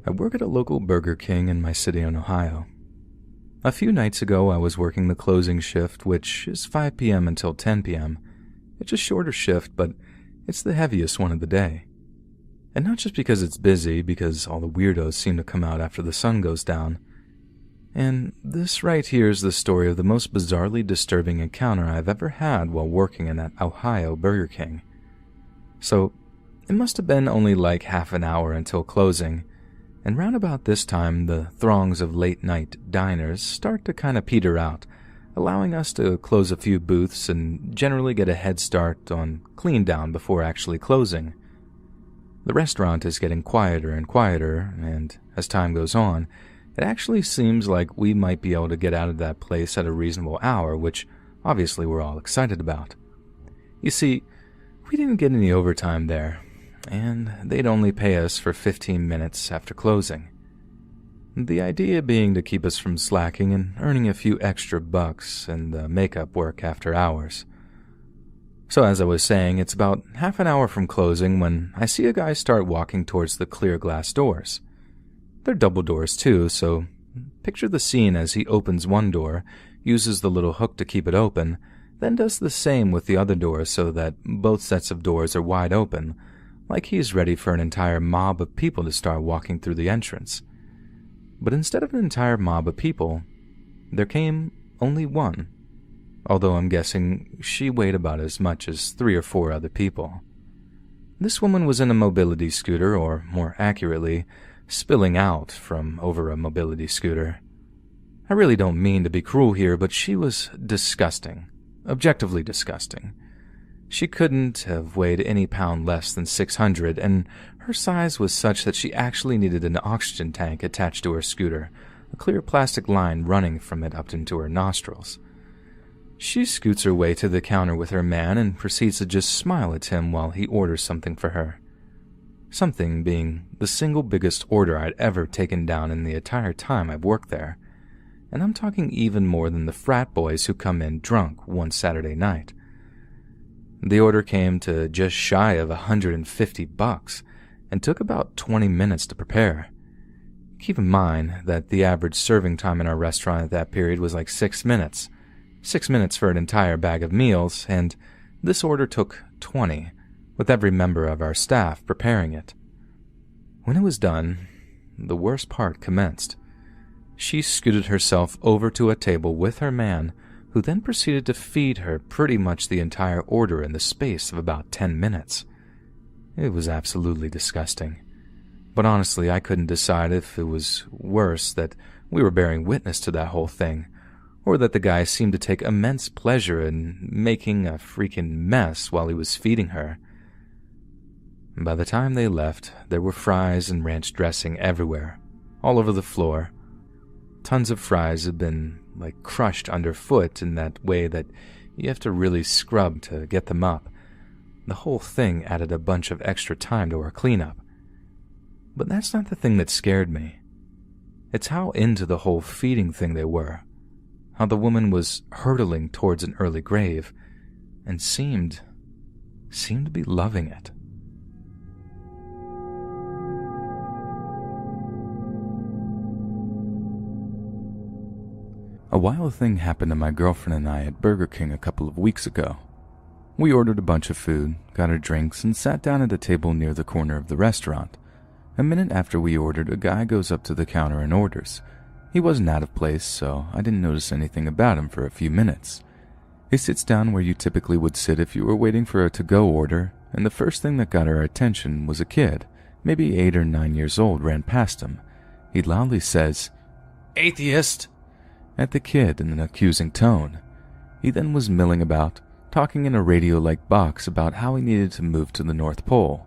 I work at a local Burger King in my city in Ohio. A few nights ago, I was working the closing shift, which is 5 p.m. until 10 p.m. It's a shorter shift, but it's the heaviest one of the day. And not just because it's busy, because all the weirdos seem to come out after the sun goes down. And this right here is the story of the most bizarrely disturbing encounter I've ever had while working in that Ohio Burger King. So, it must have been only like half an hour until closing, and round about this time the throngs of late-night diners start to kind of peter out, allowing us to close a few booths and generally get a head start on clean down before actually closing. The restaurant is getting quieter and quieter, and as time goes on, it actually seems like we might be able to get out of that place at a reasonable hour, which obviously we're all excited about. You see, we didn't get any overtime there, and they'd only pay us for 15 minutes after closing. The idea being to keep us from slacking and earning a few extra bucks in the makeup work after hours. So as I was saying, it's about half an hour from closing when I see a guy start walking towards the clear glass doors. They're double doors too, so picture the scene as he opens one door, uses the little hook to keep it open, then does the same with the other door so that both sets of doors are wide open, like he's ready for an entire mob of people to start walking through the entrance. But instead of an entire mob of people, there came only one, although I'm guessing she weighed about as much as 3 or 4 other people. This woman was in a mobility scooter, or more accurately, spilling out from over a mobility scooter. I really don't mean to be cruel here, but she was disgusting. Objectively disgusting. She couldn't have weighed any pound less than 600, and her size was such that she actually needed an oxygen tank attached to her scooter, a clear plastic line running from it up into her nostrils. She scoots her way to the counter with her man and proceeds to just smile at him while he orders something for her. Something being the single biggest order I'd ever taken down in the entire time I've worked there, and I'm talking even more than the frat boys who come in drunk one Saturday night. The order came to just shy of $150 and took about 20 minutes to prepare. Keep in mind that the average serving time in our restaurant at that period was like 6 minutes. 6 minutes for an entire bag of meals, and this order took 20, with every member of our staff preparing it. When it was done, the worst part commenced. She scooted herself over to a table with her man, who then proceeded to feed her pretty much the entire order in the space of about 10 minutes. It was absolutely disgusting. But honestly, I couldn't decide if it was worse that we were bearing witness to that whole thing, or that the guy seemed to take immense pleasure in making a freaking mess while he was feeding her. By the time they left, there were fries and ranch dressing everywhere, all over the floor. Tons of fries had been, crushed underfoot in that way that you have to really scrub to get them up. The whole thing added a bunch of extra time to our cleanup. But that's not the thing that scared me. It's how into the whole feeding thing they were. How the woman was hurtling towards an early grave, and seemed to be loving it. A wild thing happened to my girlfriend and I at Burger King a couple of weeks ago. We ordered a bunch of food, got our drinks, and sat down at a table near the corner of the restaurant. A minute after we ordered, a guy goes up to the counter and orders. He wasn't out of place, so I didn't notice anything about him for a few minutes. He sits down where you typically would sit if you were waiting for a to-go order, and the first thing that got our attention was a kid, maybe 8 or 9 years old, ran past him. He loudly says, "Atheist!" at the kid in an accusing tone. He then was milling about, talking in a radio-like box about how he needed to move to the North Pole.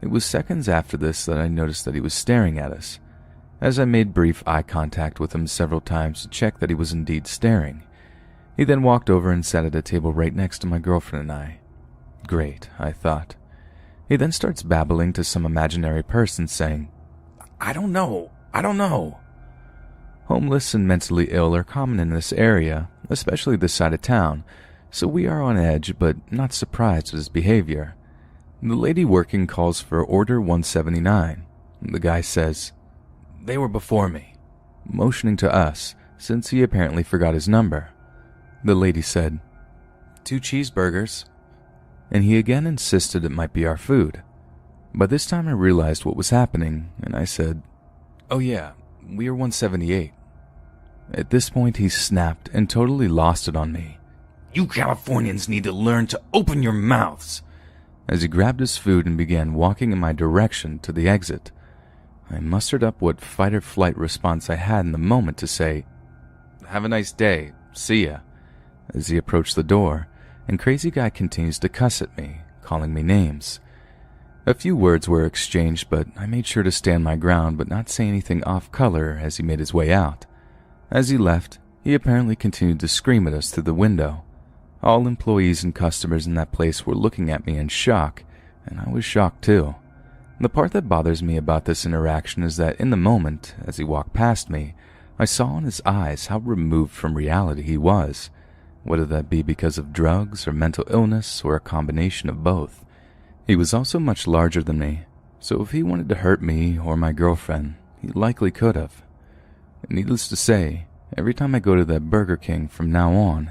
It was seconds after this that I noticed that he was staring at us. As I made brief eye contact with him several times to check that he was indeed staring, he then walked over and sat at a table right next to my girlfriend and I. Great, I thought. He then starts babbling to some imaginary person saying, I don't know. Homeless and mentally ill are common in this area, especially this side of town, so we are on edge but not surprised at his behavior. The lady working calls for order 179. The guy says, they were before me," motioning to us, since he apparently forgot his number. The lady said, "2 cheeseburgers," and he again insisted it might be our food. By this time I realized what was happening, and I said, "Oh yeah, we are 178. At this point he snapped and totally lost it on me. "You Californians need to learn to open your mouths," as he grabbed his food and began walking in my direction to the exit. I mustered up what fight-or-flight response I had in the moment to say, "Have a nice day, see ya," as he approached the door, and Crazy Guy continues to cuss at me, calling me names. A few words were exchanged, but I made sure to stand my ground but not say anything off-color as he made his way out. As he left, he apparently continued to scream at us through the window. All employees and customers in that place were looking at me in shock, and I was shocked too. The part that bothers me about this interaction is that in the moment, as he walked past me, I saw in his eyes how removed from reality he was, whether that be because of drugs or mental illness or a combination of both. He was also much larger than me, so if he wanted to hurt me or my girlfriend, he likely could have. Needless to say, every time I go to that Burger King from now on,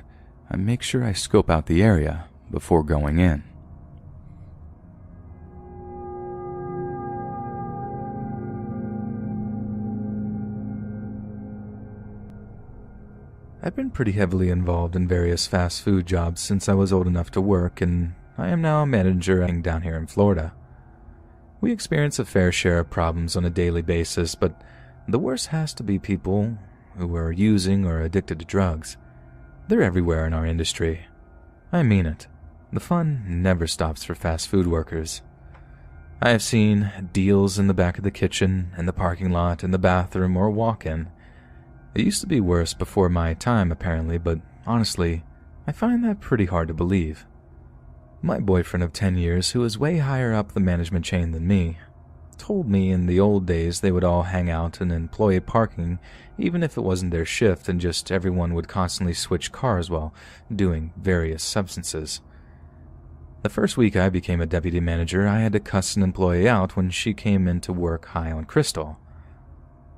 I make sure I scope out the area before going in. I've been pretty heavily involved in various fast food jobs since I was old enough to work, and I am now a manager down here in Florida. We experience a fair share of problems on a daily basis, but the worst has to be people who are using or addicted to drugs. They're everywhere in our industry. I mean it. The fun never stops for fast food workers. I have seen deals in the back of the kitchen, in the parking lot, in the bathroom, or walk-in. It used to be worse before my time, apparently, but honestly, I find that pretty hard to believe. My boyfriend of 10 years, who is way higher up the management chain than me, told me in the old days they would all hang out in employee parking even if it wasn't their shift, and just everyone would constantly switch cars while doing various substances. The first week I became a deputy manager, I had to cuss an employee out when she came in to work high on crystal.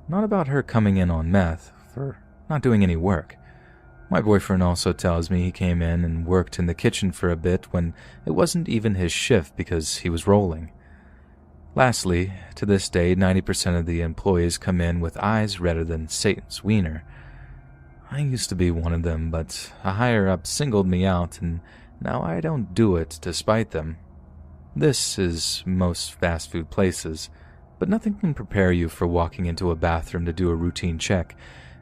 Not about her coming in on meth, for not doing any work. My boyfriend also tells me he came in and worked in the kitchen for a bit when it wasn't even his shift because he was rolling. Lastly, to this day, 90% of the employees come in with eyes redder than Satan's wiener. I used to be one of them, but a higher-up singled me out, and now I don't do it to spite them. This is most fast food places, but nothing can prepare you for walking into a bathroom to do a routine check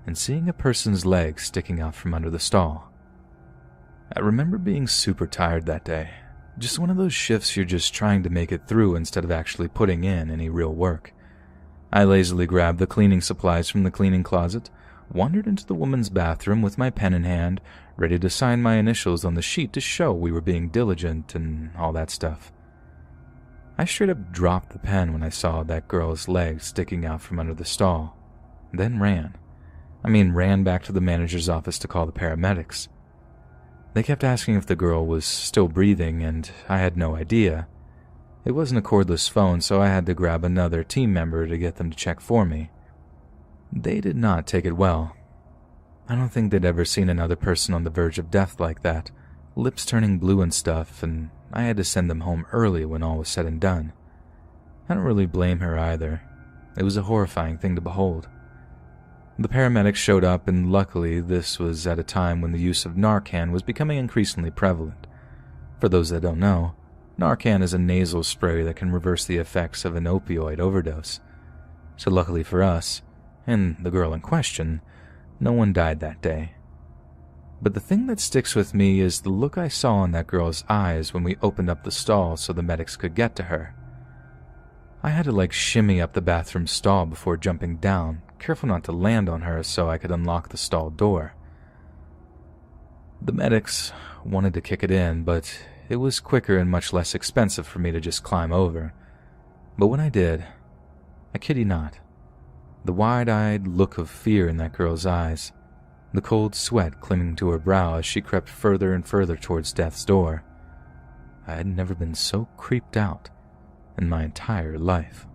and seeing a person's legs sticking out from under the stall. I remember being super tired that day. Just one of those shifts you're just trying to make it through instead of actually putting in any real work. I lazily grabbed the cleaning supplies from the cleaning closet, wandered into the woman's bathroom with my pen in hand, ready to sign my initials on the sheet to show we were being diligent and all that stuff. I straight up dropped the pen when I saw that girl's legs sticking out from under the stall, then ran. Ran back to the manager's office to call the paramedics. They kept asking if the girl was still breathing, and I had no idea. It wasn't a cordless phone, so I had to grab another team member to get them to check for me. They did not take it well. I don't think they'd ever seen another person on the verge of death like that, lips turning blue and stuff, and I had to send them home early when all was said and done. I don't really blame her either. It was a horrifying thing to behold. The paramedics showed up, and luckily this was at a time when the use of Narcan was becoming increasingly prevalent. For those that don't know, Narcan is a nasal spray that can reverse the effects of an opioid overdose. So luckily for us, and the girl in question, no one died that day. But the thing that sticks with me is the look I saw in that girl's eyes when we opened up the stall so the medics could get to her. I had to shimmy up the bathroom stall before jumping down, careful not to land on her so I could unlock the stall door. The medics wanted to kick it in, but it was quicker and much less expensive for me to just climb over. But when I did, I kid you not, the wide-eyed look of fear in that girl's eyes, the cold sweat clinging to her brow as she crept further and further towards death's door. I had never been so creeped out in my entire life.